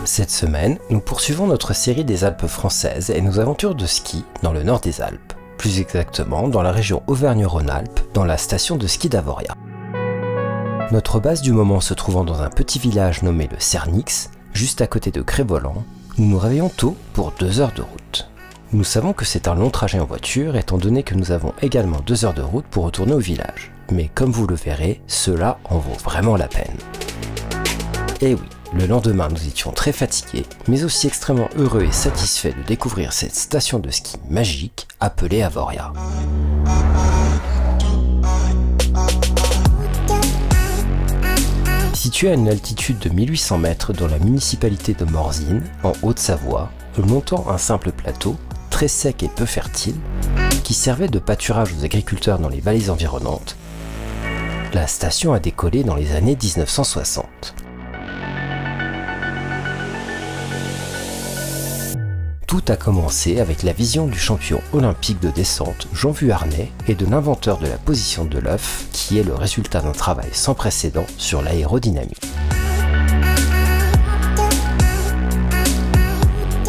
Cette semaine, nous poursuivons notre série des Alpes françaises et nos aventures de ski dans le nord des Alpes, plus exactement dans la région Auvergne-Rhône-Alpes, dans la station de ski d'Avoria. Notre base du moment se trouvant dans un petit village nommé le Cernix, juste à côté de Cré-Voland, nous nous réveillons tôt pour 2 heures de route. Nous savons que c'est un long trajet en voiture étant donné que nous avons également 2 heures de route pour retourner au village. Mais comme vous le verrez, cela en vaut vraiment la peine. Et oui, le lendemain nous étions très fatigués, mais aussi extrêmement heureux et satisfaits de découvrir cette station de ski magique appelée Avoria. Située à une altitude de 1800 mètres dans la municipalité de Morzine, en Haute-Savoie, montant un simple plateau, très sec et peu fertile, qui servait de pâturage aux agriculteurs dans les vallées environnantes, la station a décollé dans les années 1960. Tout a commencé avec la vision du champion olympique de descente Jean Vuarnet et de l'inventeur de la position de l'œuf, qui est le résultat d'un travail sans précédent sur l'aérodynamique.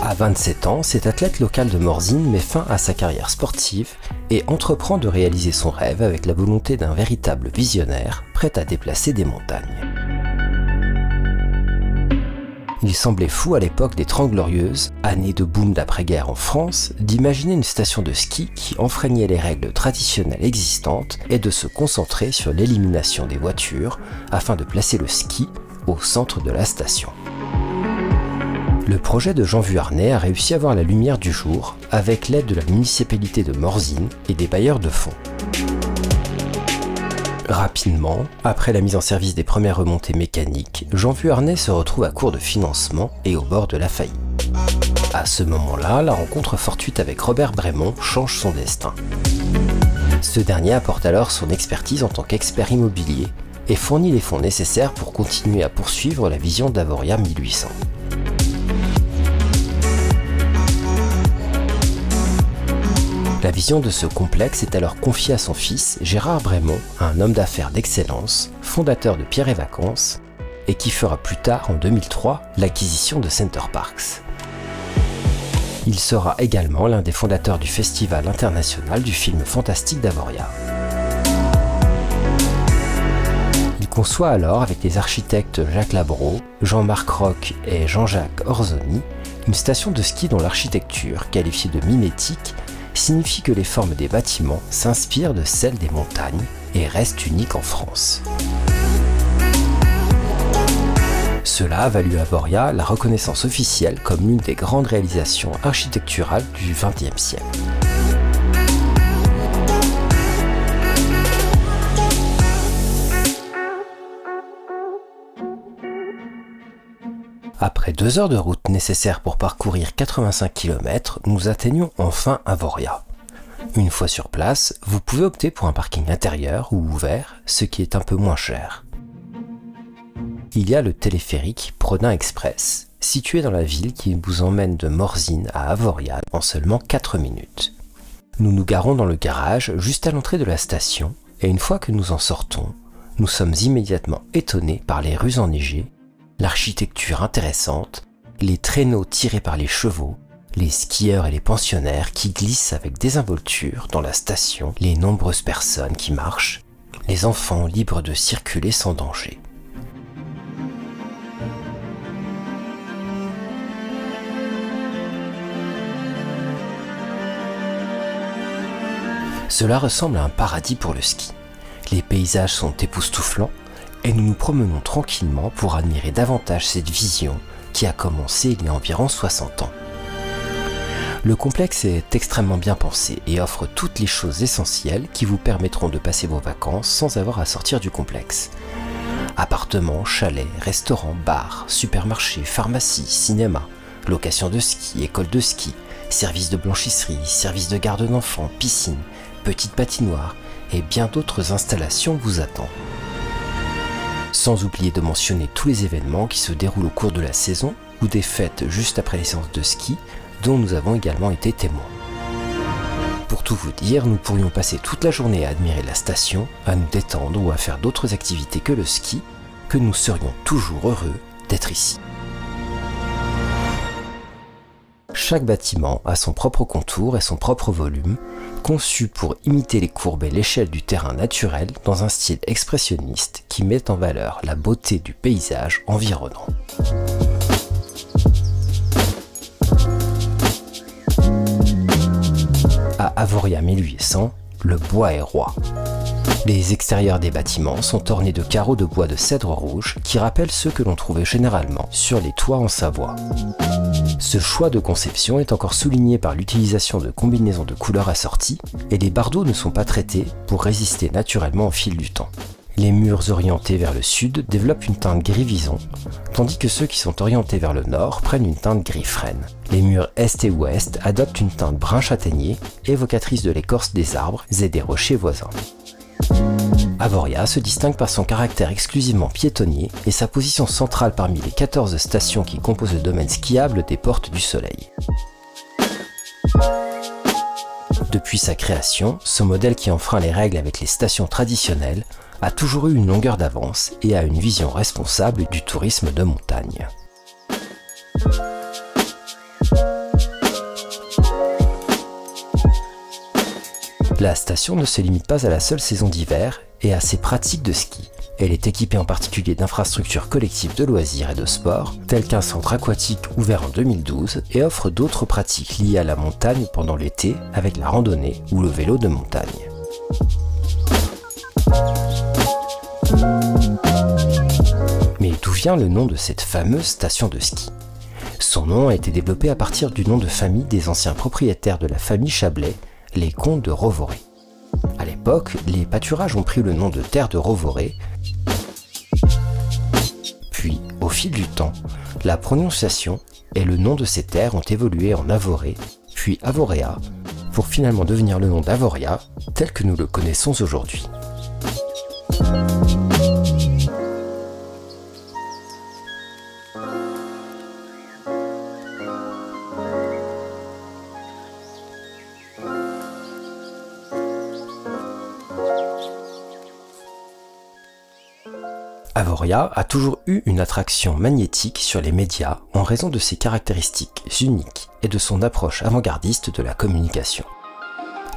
À 27 ans, cet athlète local de Morzine met fin à sa carrière sportive et entreprend de réaliser son rêve avec la volonté d'un véritable visionnaire prêt à déplacer des montagnes. Il semblait fou à l'époque des 30 Glorieuses, année de boom d'après-guerre en France, d'imaginer une station de ski qui enfreignait les règles traditionnelles existantes et de se concentrer sur l'élimination des voitures afin de placer le ski au centre de la station. Le projet de Jean Vuarnet a réussi à voir la lumière du jour avec l'aide de la municipalité de Morzine et des bailleurs de fonds. Rapidement, après la mise en service des premières remontées mécaniques, Jean Vuarnet se retrouve à court de financement et au bord de la faillite. À ce moment-là, la rencontre fortuite avec Robert Brémond change son destin. Ce dernier apporte alors son expertise en tant qu'expert immobilier et fournit les fonds nécessaires pour continuer à poursuivre la vision d'Avoria 1800. La vision de ce complexe est alors confiée à son fils Gérard Brémond, un homme d'affaires d'excellence, fondateur de Pierre et Vacances, et qui fera plus tard, en 2003, l'acquisition de Center Parcs. Il sera également l'un des fondateurs du Festival international du film fantastique d'Avoria. Il conçoit alors, avec les architectes Jacques Labro, Jean-Marc Roch et Jean-Jacques Orzoni, une station de ski dont l'architecture, qualifiée de mimétique, signifie que les formes des bâtiments s'inspirent de celles des montagnes et restent uniques en France. Cela a valu à Avoria la reconnaissance officielle comme l'une des grandes réalisations architecturales du XXe siècle. Après 2 heures de route nécessaires pour parcourir 85 km, nous atteignons enfin Avoria. Une fois sur place, vous pouvez opter pour un parking intérieur ou ouvert, ce qui est un peu moins cher. Il y a le téléphérique Prodin Express, situé dans la ville qui vous emmène de Morzine à Avoria en seulement 4 minutes. Nous nous garons dans le garage juste à l'entrée de la station et une fois que nous en sortons, nous sommes immédiatement étonnés par les rues enneigées, l'architecture intéressante, les traîneaux tirés par les chevaux, les skieurs et les pensionnaires qui glissent avec désinvolture dans la station, les nombreuses personnes qui marchent, les enfants libres de circuler sans danger. Cela ressemble à un paradis pour le ski. Les paysages sont époustouflants, et nous nous promenons tranquillement pour admirer davantage cette vision qui a commencé il y a environ 60 ans. Le complexe est extrêmement bien pensé et offre toutes les choses essentielles qui vous permettront de passer vos vacances sans avoir à sortir du complexe. Appartements, chalets, restaurants, bars, supermarchés, pharmacies, cinéma, location de ski, école de ski, service de blanchisserie, service de garde d'enfants, piscine, petite patinoire et bien d'autres installations vous attendent. Sans oublier de mentionner tous les événements qui se déroulent au cours de la saison ou des fêtes juste après les séances de ski dont nous avons également été témoins. Pour tout vous dire, nous pourrions passer toute la journée à admirer la station, à nous détendre ou à faire d'autres activités que le ski, que nous serions toujours heureux d'être ici. Chaque bâtiment a son propre contour et son propre volume, conçu pour imiter les courbes et l'échelle du terrain naturel dans un style expressionniste qui met en valeur la beauté du paysage environnant. À Avoria 1800, le bois est roi. Les extérieurs des bâtiments sont ornés de carreaux de bois de cèdre rouge qui rappellent ceux que l'on trouvait généralement sur les toits en Savoie. Ce choix de conception est encore souligné par l'utilisation de combinaisons de couleurs assorties et les bardeaux ne sont pas traités pour résister naturellement au fil du temps. Les murs orientés vers le sud développent une teinte gris vison, tandis que ceux qui sont orientés vers le nord prennent une teinte gris frêne. Les murs est et ouest adoptent une teinte brun châtaignier, évocatrice de l'écorce des arbres et des rochers voisins. Avoria se distingue par son caractère exclusivement piétonnier et sa position centrale parmi les 14 stations qui composent le domaine skiable des Portes du Soleil. Depuis sa création, ce modèle qui enfreint les règles avec les stations traditionnelles a toujours eu une longueur d'avance et a une vision responsable du tourisme de montagne. La station ne se limite pas à la seule saison d'hiver et à ses pratiques de ski. Elle est équipée en particulier d'infrastructures collectives de loisirs et de sport, telles qu'un centre aquatique ouvert en 2012 et offre d'autres pratiques liées à la montagne pendant l'été avec la randonnée ou le vélo de montagne. Mais d'où vient le nom de cette fameuse station de ski? Son nom a été développé à partir du nom de famille des anciens propriétaires de la famille Chablais, les comtes de Rovoré. À l'époque, les pâturages ont pris le nom de terre de Rovoré, puis, au fil du temps, la prononciation et le nom de ces terres ont évolué en Avoré, puis Avorea, pour finalement devenir le nom d'Avoria, tel que nous le connaissons aujourd'hui. Avoria a toujours eu une attraction magnétique sur les médias en raison de ses caractéristiques uniques et de son approche avant-gardiste de la communication.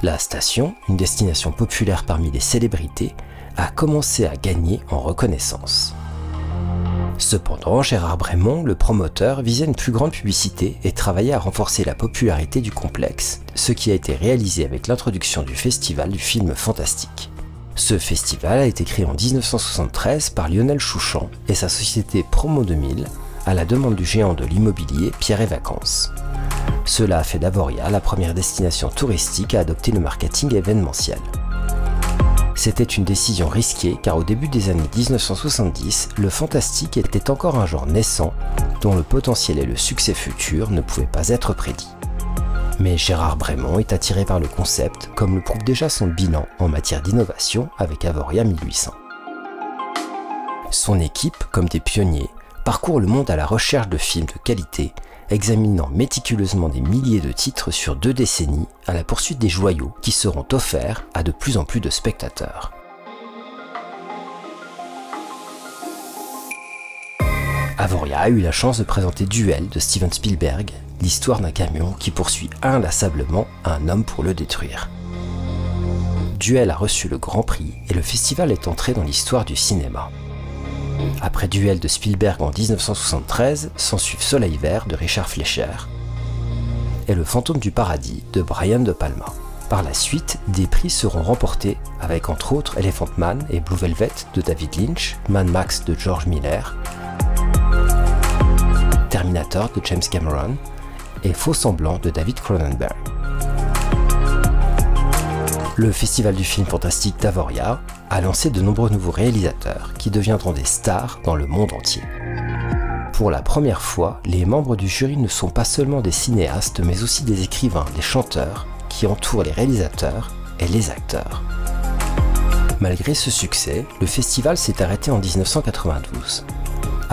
La station, une destination populaire parmi les célébrités, a commencé à gagner en reconnaissance. Cependant, Gérard Brémond, le promoteur, visait une plus grande publicité et travaillait à renforcer la popularité du complexe, ce qui a été réalisé avec l'introduction du festival du film fantastique. Ce festival a été créé en 1973 par Lionel Chouchan et sa société Promo 2000 à la demande du géant de l'immobilier Pierre et Vacances. Cela a fait d'Avoria la première destination touristique à adopter le marketing événementiel. C'était une décision risquée car au début des années 1970, le fantastique était encore un genre naissant dont le potentiel et le succès futur ne pouvaient pas être prédits. Mais Gérard Brémond est attiré par le concept, comme le prouve déjà son bilan en matière d'innovation avec Avoria 1800. Son équipe, comme des pionniers, parcourt le monde à la recherche de films de qualité, examinant méticuleusement des milliers de titres sur 2 décennies à la poursuite des joyaux qui seront offerts à de plus en plus de spectateurs. Avoria a eu la chance de présenter Duel de Steven Spielberg, l'histoire d'un camion qui poursuit inlassablement un homme pour le détruire. Duel a reçu le Grand Prix et le festival est entré dans l'histoire du cinéma. Après Duel de Spielberg en 1973, s'ensuivent Soleil Vert de Richard Fleischer et Le Fantôme du Paradis de Brian De Palma. Par la suite, des prix seront remportés avec entre autres Elephant Man et Blue Velvet de David Lynch, Mad Max de George Miller, Terminator de James Cameron et Faux Semblant de David Cronenberg. Le festival du film fantastique d'Avoria a lancé de nombreux nouveaux réalisateurs qui deviendront des stars dans le monde entier. Pour la première fois, les membres du jury ne sont pas seulement des cinéastes mais aussi des écrivains, des chanteurs qui entourent les réalisateurs et les acteurs. Malgré ce succès, le festival s'est arrêté en 1992.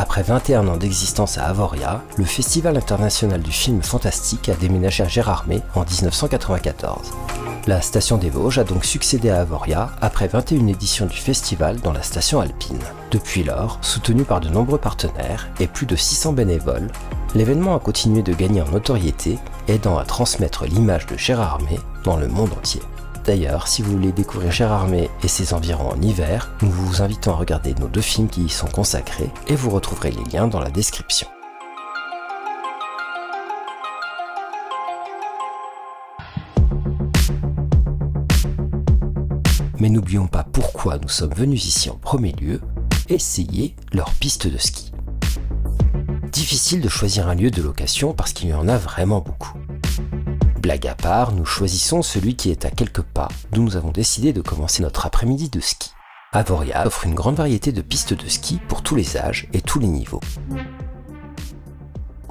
Après 21 ans d'existence à Avoria, le Festival international du film fantastique a déménagé à Gérardmer en 1994. La station des Vosges a donc succédé à Avoria après 21 éditions du festival dans la station alpine. Depuis lors, soutenu par de nombreux partenaires et plus de 600 bénévoles, L'événement a continué de gagner en notoriété, aidant à transmettre l'image de Gérardmer dans le monde entier. D'ailleurs, si vous voulez découvrir Gérardmer et ses environs en hiver, nous vous invitons à regarder nos 2 films qui y sont consacrés et vous retrouverez les liens dans la description. Mais n'oublions pas pourquoi nous sommes venus ici en premier lieu, essayer leur piste de ski. Difficile de choisir un lieu de location parce qu'il y en a vraiment beaucoup. Blague à part, nous choisissons celui qui est à quelques pas, d'où nous avons décidé de commencer notre après-midi de ski. Avoriaz offre une grande variété de pistes de ski pour tous les âges et tous les niveaux.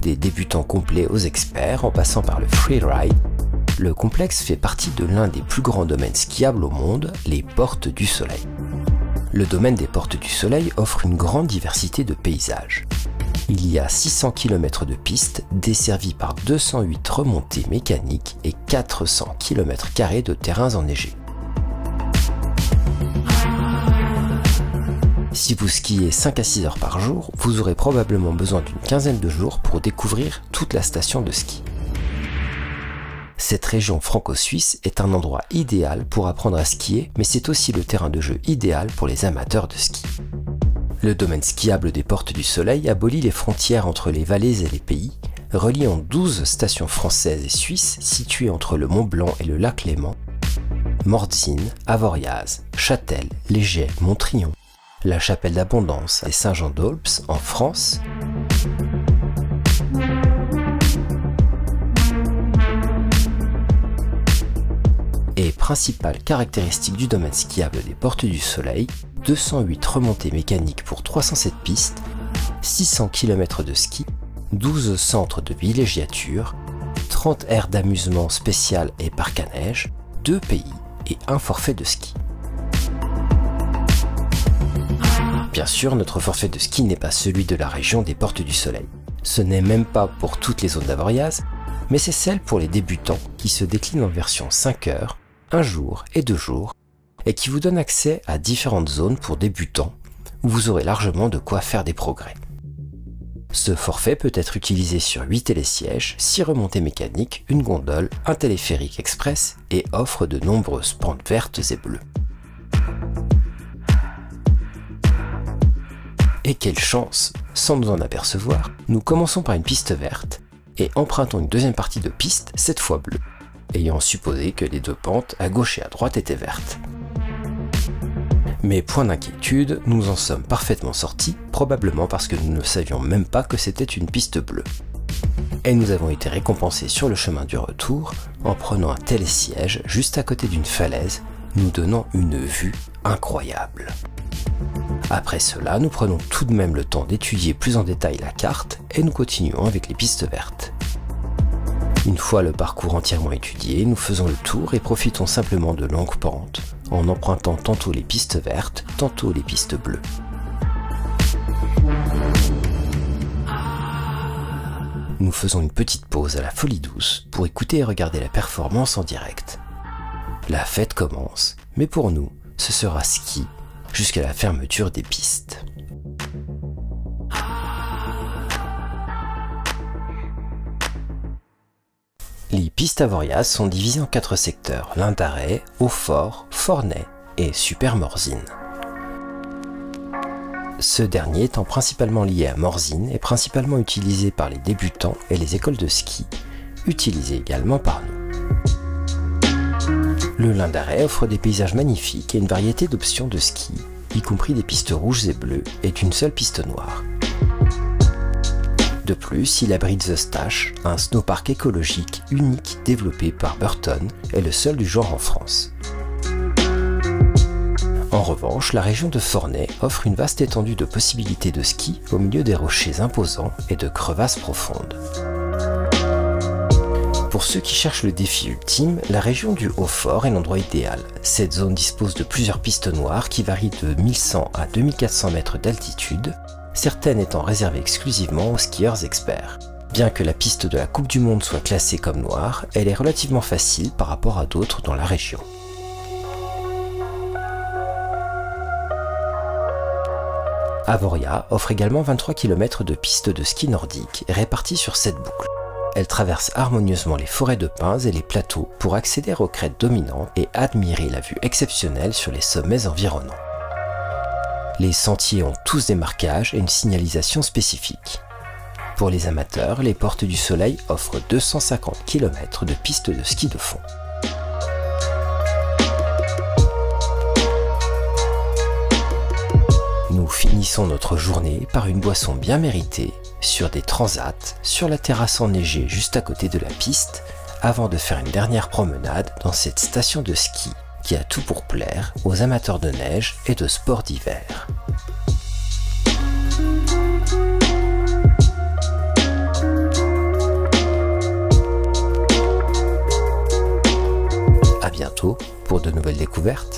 Des débutants complets aux experts en passant par le freeride, le complexe fait partie de l'un des plus grands domaines skiables au monde, les Portes du Soleil. Le domaine des Portes du Soleil offre une grande diversité de paysages. Il y a 600 km de pistes desservies par 208 remontées mécaniques et 400 km² de terrains enneigés. Si vous skiez 5 à 6 heures par jour, vous aurez probablement besoin d'une quinzaine de jours pour découvrir toute la station de ski. Cette région franco-suisse est un endroit idéal pour apprendre à skier, mais c'est aussi le terrain de jeu idéal pour les amateurs de ski. Le domaine skiable des Portes du Soleil abolit les frontières entre les vallées et les pays, reliant 12 stations françaises et suisses situées entre le Mont Blanc et le lac Léman, Mordzine, Avoriaz, Châtel, Léger, Montrion, la Chapelle d'Abondance et Saint-Jean-d'Aulps en France, et principale caractéristique du domaine skiable des Portes du Soleil, 208 remontées mécaniques pour 307 pistes, 600 km de ski, 12 centres de villégiature, 30 aires d'amusement spéciales et parcs à neige, 2 pays et un forfait de ski. Bien sûr, notre forfait de ski n'est pas celui de la région des Portes du Soleil. Ce n'est même pas pour toutes les zones d'Avoriaz, mais c'est celle pour les débutants qui se décline en version 5 heures, 1 jour et 2 jours, et qui vous donne accès à différentes zones pour débutants, où vous aurez largement de quoi faire des progrès. Ce forfait peut être utilisé sur 8 télésièges, 6 remontées mécaniques, une gondole, un téléphérique express et offre de nombreuses pentes vertes et bleues. Et quelle chance! Sans nous en apercevoir, nous commençons par une piste verte et empruntons une deuxième partie de piste, cette fois bleue, ayant supposé que les 2 pentes à gauche et à droite étaient vertes. Mais point d'inquiétude, nous en sommes parfaitement sortis, probablement parce que nous ne savions même pas que c'était une piste bleue. Et nous avons été récompensés sur le chemin du retour en prenant un télésiège juste à côté d'une falaise, nous donnant une vue incroyable. Après cela, nous prenons tout de même le temps d'étudier plus en détail la carte et nous continuons avec les pistes vertes. Une fois le parcours entièrement étudié, nous faisons le tour et profitons simplement de longues pentes, en empruntant tantôt les pistes vertes, tantôt les pistes bleues. Nous faisons une petite pause à la Folie Douce pour écouter et regarder la performance en direct. La fête commence, mais pour nous, ce sera ski jusqu'à la fermeture des pistes. Les pistes Avoriaz sont divisées en 4 secteurs, Lyndarey, Hautfort, Fornay et Super Morzine. Ce dernier étant principalement lié à Morzine et principalement utilisé par les débutants et les écoles de ski, utilisé également par nous. Le Lyndarey offre des paysages magnifiques et une variété d'options de ski, y compris des pistes rouges et bleues et une seule piste noire. De plus, il abrite The Stache, un snowpark écologique unique développé par Burton et le seul du genre en France. En revanche, la région de Fornay offre une vaste étendue de possibilités de ski au milieu des rochers imposants et de crevasses profondes. Pour ceux qui cherchent le défi ultime, la région du Hautfort est l'endroit idéal. Cette zone dispose de plusieurs pistes noires qui varient de 1100 à 2400 mètres d'altitude, certaines étant réservées exclusivement aux skieurs experts. Bien que la piste de la Coupe du Monde soit classée comme noire, elle est relativement facile par rapport à d'autres dans la région. Avoria offre également 23 km de pistes de ski nordique réparties sur 7 boucles. Elle traverse harmonieusement les forêts de pins et les plateaux pour accéder aux crêtes dominantes et admirer la vue exceptionnelle sur les sommets environnants. Les sentiers ont tous des marquages et une signalisation spécifique. Pour les amateurs, les Portes du Soleil offrent 250 km de pistes de ski de fond. Nous finissons notre journée par une boisson bien méritée, sur des transats, sur la terrasse enneigée juste à côté de la piste, avant de faire une dernière promenade dans cette station de ski qui a tout pour plaire aux amateurs de neige et de sports d'hiver. À bientôt pour de nouvelles découvertes.